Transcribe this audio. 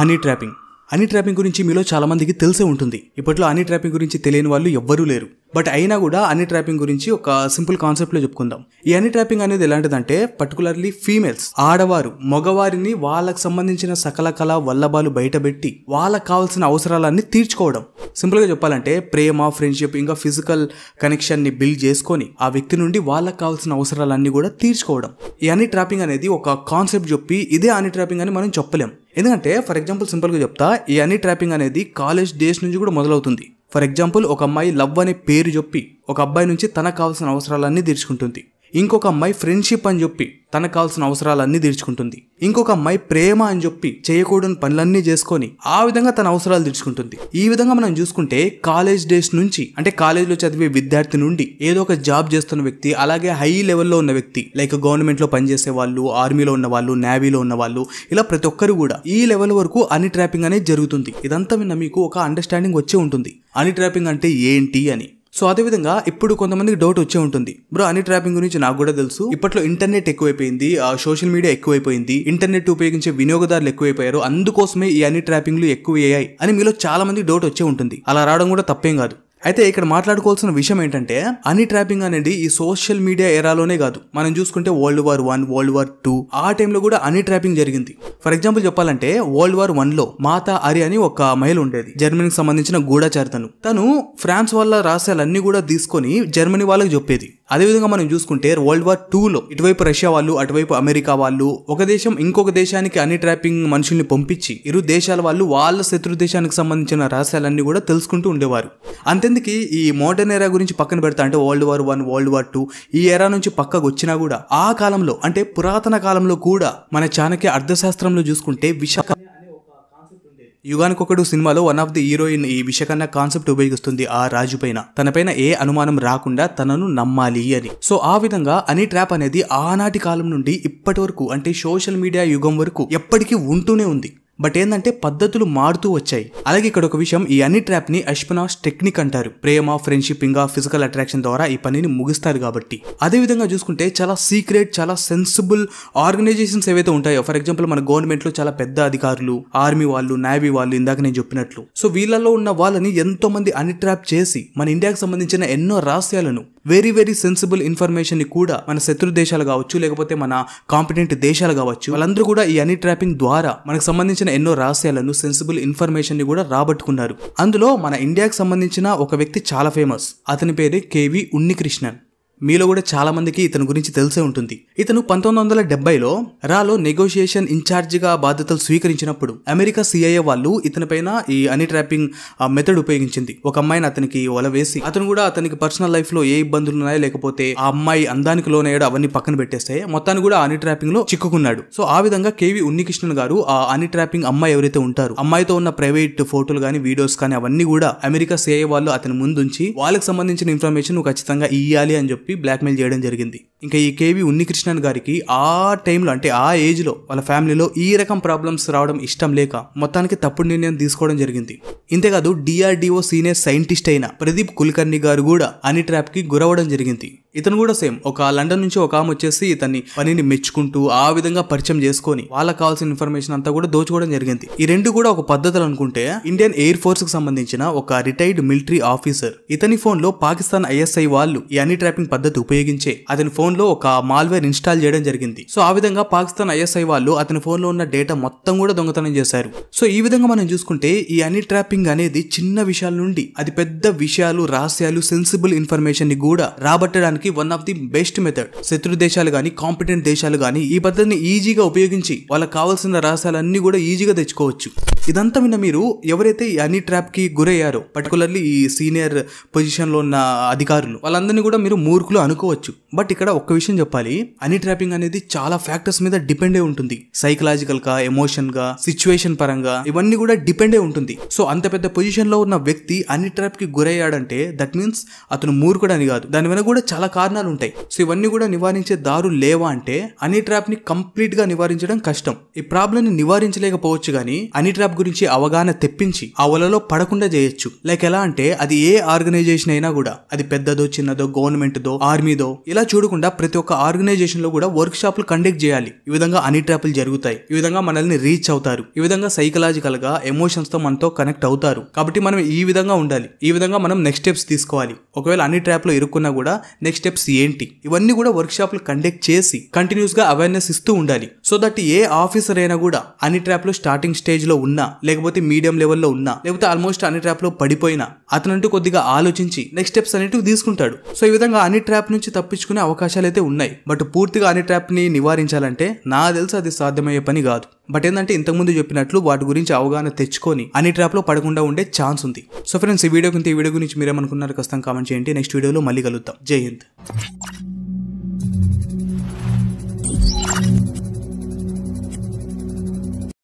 Honey trapping గురించి మీలో చాలా మందికి తెలిసే ఉంటుంది. ఇప్పట్లో హనీ ట్రాపింగ్ గురించి తెలియని వాళ్ళు ఎవ్వరూ లేరు. బట్ అయినా కూడా హనీ ట్రాపింగ్ గురించి ఒక సింపుల్ కాన్సెప్ట్ లో చెప్పుకుందాం. ఈ హనీ ట్రాపింగ్ అనేది ఎలాంటిదంటే పర్టికులర్లీ ఫీమేల్స్, ఆడవారు మగవారిని వాళ్ళకు సంబంధించిన సకల కళ వల్లభాలు బయటపెట్టి వాళ్ళకు కావాల్సిన అవసరాలన్నీ తీర్చుకోవడం. సింపుల్ గా చెప్పాలంటే ప్రేమ, ఫ్రెండ్షిప్ ఇంకా ఫిజికల్ కనెక్షన్ ని బిల్డ్ చేసుకొని ఆ వ్యక్తి నుండి వాళ్ళకు కావాల్సిన అవసరాలన్నీ కూడా తీర్చుకోవడం. ఈ హనీ ట్రాపింగ్ అనేది ఒక కాన్సెప్ట్ చెప్పి ఇదే హనీ ట్రాపింగ్ అని మనం చెప్పలేం. ఎందుకంటే ఫర్ ఎగ్జాంపుల్ సింపుల్ గా చెప్తా, ఈ హనీ ట్రాపింగ్ అనేది కాలేజ్ డేస్ నుంచి కూడా మొదలవుతుంది. ఫర్ ఎగ్జాంపుల్ ఒక అమ్మాయి లవ్ అనే పేరు చెప్పి ఒక అబ్బాయి నుంచి తనకు కావాల్సిన అవసరాలన్నీ తీర్చుకుంటుంది. ఇంకొక అమ్మాయి ఫ్రెండ్షిప్ అని చెప్పి తనకు కావాల్సిన అవసరాలన్నీ తీర్చుకుంటుంది. ఇంకొక అమ్మాయి ప్రేమ అని చెప్పి చేయకూడని పనులన్నీ చేసుకొని ఆ విధంగా తన అవసరాలు తీర్చుకుంటుంది. ఈ విధంగా మనం చూసుకుంటే కాలేజ్ డేస్ నుంచి, అంటే కాలేజ్లో చదివే విద్యార్థి నుండి ఏదో ఒక జాబ్ చేస్తున్న వ్యక్తి, అలాగే హై లెవెల్లో ఉన్న వ్యక్తి లైక్ గవర్నమెంట్లో పనిచేసే వాళ్ళు, ఆర్మీలో ఉన్న వాళ్ళు, నేవీలో ఉన్న వాళ్ళు, ఇలా ప్రతి ఒక్కరు కూడా ఈ లెవెల్ వరకు హనీ ట్రాపింగ్ అనేది జరుగుతుంది. ఇదంతా విన్న మీకు ఒక అండర్స్టాండింగ్ వచ్చే ఉంటుంది హనీ ట్రాపింగ్ అంటే ఏంటి అని. సో అదేవిధంగా ఇప్పుడు కొంతమందికి డౌట్ వచ్చే ఉంటుంది, బ్రో హనీ ట్రాపింగ్ గురించి నాకు కూడా తెలుసు, ఇప్పట్లో ఇంటర్నెట్ ఎక్కువైపోయింది, సోషల్ మీడియా ఎక్కువైపోయింది, ఇంటర్నెట్ ఉపయోగించే వినియోగదారులు ఎక్కువైపోయారు, అందుకోసమే ఈ హనీ ట్రాపింగ్లు ఎక్కువయ్యాయి అని మీలో చాలా మంది డౌట్ వచ్చే ఉంటుంది. అలా రావడం కూడా తప్పేం కాదు. అయితే ఇక్కడ మాట్లాడుకోవాల్సిన విషయం ఏంటంటే హనీ ట్రాపింగ్ అనేది ఈ సోషల్ మీడియా ఎరాలోనే కాదు, మనం చూసుకుంటే World War I, World War II ఆ టైంలో కూడా హనీ ట్రాపింగ్ జరిగింది. ఫర్ ఎగ్జాంపుల్ చెప్పాలంటే World War I లో మాతా అరి అని ఒక మహిళ ఉండేది, జర్మనీకి సంబంధించిన గూఢచారితను. తను ఫ్రాన్స్ వాళ్ళ రహస్యాలన్నీ కూడా తీసుకొని జర్మనీ వాళ్ళకి చెప్పేది. అదేవిధంగా మనం చూసుకుంటే World War II లో ఇటువైపు రష్యా వాళ్ళు, అటువైపు అమెరికా వాళ్ళు, ఒక దేశం ఇంకొక దేశానికి హనీ ట్రాపింగ్ మనుషుల్ని పంపించి ఇరు దేశాల వాళ్ళు వాళ్ళ శత్రు దేశానికి సంబంధించిన రహస్యాలన్నీ కూడా తెలుసుకుంటూ ఉండేవారు. అంతెందుకు ఈ మోడర్న్ ఎరా గురించి పక్కన పెడతా, అంటే World War I, World War II ఈ ఎరా నుంచి పక్కకు వచ్చినా కూడా ఆ కాలంలో అంటే పురాతన కాలంలో కూడా మన చాణక్య అర్థశాస్త్రంలో చూసుకుంటే యుగానికొకడు సినిమాలో వన్ ఆఫ్ ది హీరోయిన్ ఈ విషకన్న కాన్సెప్ట్ ఉపయోగిస్తుంది ఆ రాజు పైన, తనపైన ఏ అనుమానం రాకుండా తనను నమ్మాలి అని. సో ఆ విధంగా హనీ ట్రాప్ అనేది ఆనాటి కాలం నుండి ఇప్పటి వరకు, అంటే సోషల్ మీడియా యుగం వరకు ఎప్పటికీ ఉంటూనే ఉంది. బట్ ఏంటంటే పద్ధతులు మారుతూ వచ్చాయి. అలాగే ఇక్కడ ఒక విషయం, ఈ హనీ ట్రాప్ ని ఎస్పెనాస్ టెక్నిక్ అంటారు. ప్రేమ, ఫ్రెండ్షిప్ ఇంకా ఫిజికల్ అట్రాక్షన్ ద్వారా ఈ పనిని ముగిస్తారు కాబట్టి. అదే విధంగా చూసుకుంటే చాలా సీక్రెట్, చాలా సెన్సిబుల్ ఆర్గనైజేషన్స్ ఏవైతే ఉంటాయో, ఫర్ ఎగ్జాంపుల్ మన గవర్నమెంట్ లో చాలా పెద్ద అధికారులు, ఆర్మీ వాళ్ళు, నేవీ వాళ్ళు, ఇందాక నేను చెప్పినట్లు, సో వీళ్ళలో ఉన్న వాళ్ళని ఎంతో మంది హనీ ట్రాప్ చేసి మన ఇండియాకి సంబంధించిన ఎన్నో రహస్యాలను, వెరీ వెరీ సెన్సిబుల్ ఇన్ఫర్మేషన్ ని కూడా మన శత్రు దేశాలు కావచ్చు, లేకపోతే మన కాంపిటెంట్ దేశాలు కావచ్చు, వాళ్ళందరూ కూడా ఈ హనీ ట్రాపింగ్ ద్వారా మనకు సంబంధించిన ఎన్నో రహస్యాలను, సెన్సిబుల్ ఇన్ఫర్మేషన్ ని కూడా రాబట్టుకున్నారు. అందులో మన ఇండియాకి సంబంధించిన ఒక వ్యక్తి చాలా ఫేమస్, అతని పేరే కేవి ఉన్నికృష్ణన్. మీలో కూడా చాలా మందికి ఇతని గురించి తెలిసే ఉంటుంది. ఇతను 1970లో రాలో నెగోషియేషన్ ఇన్ఛార్జ్ గా బాధ్యతలు స్వీకరించినప్పుడు అమెరికా CIA వాళ్ళు ఇతని పైన ఈ హనీ ట్రాపింగ్ మెథడ్ ఉపయోగించింది. ఒక అమ్మాయిని అతనికి వలవేసి, అతను కూడా అతనికి పర్సనల్ లైఫ్ లో ఏ ఇబ్బందులు ఉన్నాయో, లేకపోతే ఆ అమ్మాయి అందానికి లోనయ్యాడో అవన్నీ పక్కన పెట్టేస్తే మొత్తాన్ని కూడా హనీ ట్రాపింగ్ లో చిక్కుకున్నాడు. సో ఆ విధంగా కేవి ఉన్నికృష్ణన్ గారు ఆ హనీ ట్రాపింగ్ అమ్మాయి ఎవరైతే ఉంటారో, అమ్మాయితో ఉన్న ప్రైవేట్ ఫోటోలు కానీ, వీడియోస్ కానీ అవన్నీ కూడా అమెరికా CIA వాళ్ళు అతని ముందుంచి వాళ్ళకి సంబంధించిన ఇన్ఫర్మేషన్ నువ్వు ఖచ్చితంగా ఇయ్యాలి అని చెప్పి బ్లాక్మెయిల్ చేయడం జరిగింది. ఇంకా ఈ కేవి ఉన్నికృష్ణన్ గారికి ఆ టైంలో, అంటే ఆ ఏజ్ లో వాళ్ళ ఫ్యామిలీలో ఈ రకం ప్రాబ్లమ్స్ రావడం ఇష్టం లేక మొత్తానికి తప్పుడు నిర్ణయం తీసుకోవడం జరిగింది. ఇంతేకాదు DRDO సీనియర్ సైంటిస్ట్ అయిన ప్రదీప్ కుల్కర్ణి గారు కూడా హనీ ట్రాప్ కి గురవడం జరిగింది. ఇతను కూడా సేమ్, ఒక లండన్ నుంచి ఒక ఆమె వచ్చేసి ఇతన్ని పనిని మెచ్చుకుంటూ ఆ విధంగా పరిచయం చేసుకొని వాళ్ళకి కావాల్సిన ఇన్ఫర్మేషన్ అంతా కూడా దోచుకోవడం జరిగింది. ఈ రెండు కూడా ఒక పద్ధతులు అనుకుంటే, ఇండియన్ ఎయిర్ ఫోర్స్ కు సంబంధించిన ఒక రిటైర్డ్ మిలిటరీ ఆఫీసర్, ఇతని ఫోన్ లో పాకిస్తాన్ ISI వాళ్ళు ఈ హనీ ట్రాపింగ్ పద్ధతి ఉపయోగించే అతని ఫోన్ లో ఒక మాల్వేర్ ఇన్స్టాల్ చేయడం జరిగింది. సో ఆ విధంగా పాకిస్తాన్ ISI వాళ్ళు అతని ఫోన్ లో ఉన్న డేటా మొత్తం కూడా దొంగతనం చేశారు. సో ఈ విధంగా మనం చూసుకుంటే ఈ హనీ ట్రాపింగ్ అనేది చిన్న విషయాల నుండి అది పెద్ద విషయాలు, రహస్యాలు, సెన్సిబుల్ ఇన్ఫర్మేషన్ ని కూడా రాబట్టడానికి one of the best method. శత్రు దేశాలు గానీ, కాంపిటెంట్ దేశాలు గానీ ఈ పద్ధతిని ఈజీగా ఉపయోగించి వాళ్ళకి కావాల్సిన రహస్యాలన్నీ కూడా ఈజీగా తెచ్చుకోవచ్చు. ఇదంతా విన్న మీరు ఎవరైతే ఈ హనీ ట్రాప్ కి గురయ్యారో, పర్టికులర్లీ ఈ సీనియర్ పొజిషన్ లో ఉన్న అధికారులు, వాళ్ళందరినీ కూడా మీరు మూర్ఖులు అనుకోవచ్చు. బట్ ఇక్కడ ఒక్క విషయం చెప్పాలి, హనీ ట్రాపింగ్ అనేది చాలా ఫ్యాక్టర్స్ మీద డిపెండ్ అయి ఉంటుంది. సైకలాజికల్ గా, ఎమోషన్ గా, సిచ్యువేషన్ పరంగా ఇవన్నీ కూడా డిపెండ్ అయి ఉంటుంది. సో అంత పెద్ద పొజిషన్ లో ఉన్న వ్యక్తి హనీ ట్రాప్ కి గురయ్యాడంటే దట్ మీన్స్ అతను మూర్ఖుడు అని కాదు. దాని వెనక కూడా చాలా కారణాలు ఉంటాయి. సో ఇవన్నీ కూడా నివారించే దారులు లేవా అంటే హనీ ట్రాప్ ని కంప్లీట్ గా నివారించడం కష్టం. ఈ ప్రాబ్లం ని నివారించలేకపోవచ్చు గానీ హనీ ట్రాప్ గురించి అవగాహన తెప్పించి ఆ వలలో పడకుండా చేయొచ్చు. లైక్ ఎలా అంటే అది ఏ ఆర్గనైజేషన్ అయినా కూడా, అది పెద్దదో చిన్నదో, గవర్నమెంట్ దో, ఆర్మీదో, ఇలా చూడకుండా ప్రతి ఒక్క ఆర్గనైజేషన్ లో కూడా వర్క్ షాపులు కండక్ట్ చేయాలి. ఈ విధంగా హనీ ట్రాప్లు జరుగుతాయి. ఈ విధంగా మనల్ని రీచ్ అవుతారు. ఈ విధంగా సైకలాజికల్ గా ఎమోషన్స్ తో మనతో కనెక్ట్ అవుతారు. కాబట్టి మనం ఈ విధంగా ఉండాలి. ఈ విధంగా మనం నెక్స్ట్ స్టెప్స్ తీసుకోవాలి. ఒకవేళ హనీ ట్రాప్ లో ఇరుక్కున్నా కూడా నెక్స్ట్ స్టెప్స్ ఏంటి, ఇవన్నీ కూడా వర్క్ షాపులు కండక్ట్ చేసి కంటిన్యూస్ గా అవేర్నెస్ ఇస్తూ ఉండాలి. సో దట్ ఏ ఆఫీసర్ అయినా కూడా హనీ ట్రాప్ లో స్టార్టింగ్ స్టేజ్ లో ఉన్నా, లేకపోతే మీడియం లెవెల్లో ఉన్నా, లేకపోతే ఆల్మోస్ట్ హనీ ట్రాప్ లో పడిపోయినా అతనంటూ కొద్దిగా ఆలోచించి నెక్స్ట్ స్టెప్స్ అనేటివి తీసుకుంటాడు. సో ఈ విధంగా హనీ ట్రాప్ నుంచి తప్పించుకునే అవకాశాలు అయితే ఉన్నాయి. బట్ పూర్తిగా హనీ ట్రాప్ ని నివారించాలంటే నా తెలిసి అది సాధ్యమయ్యే పని కాదు. బట్ ఏంటంటే ఇంతకుముందు చెప్పినట్లు వాటి గురించి అవగాహన తెచ్చుకొని హనీ ట్రాప్ లో పడకుండా ఉండే ఛాన్స్ ఉంది. సో ఫ్రెండ్స్, ఈ వీడియో గురించి మీరేమనుకున్నారు ఖచ్చితంగా కామెంట్ చేయండి. నెక్స్ట్ వీడియోలో మళ్ళీ కలుద్దాం. జై హింద్.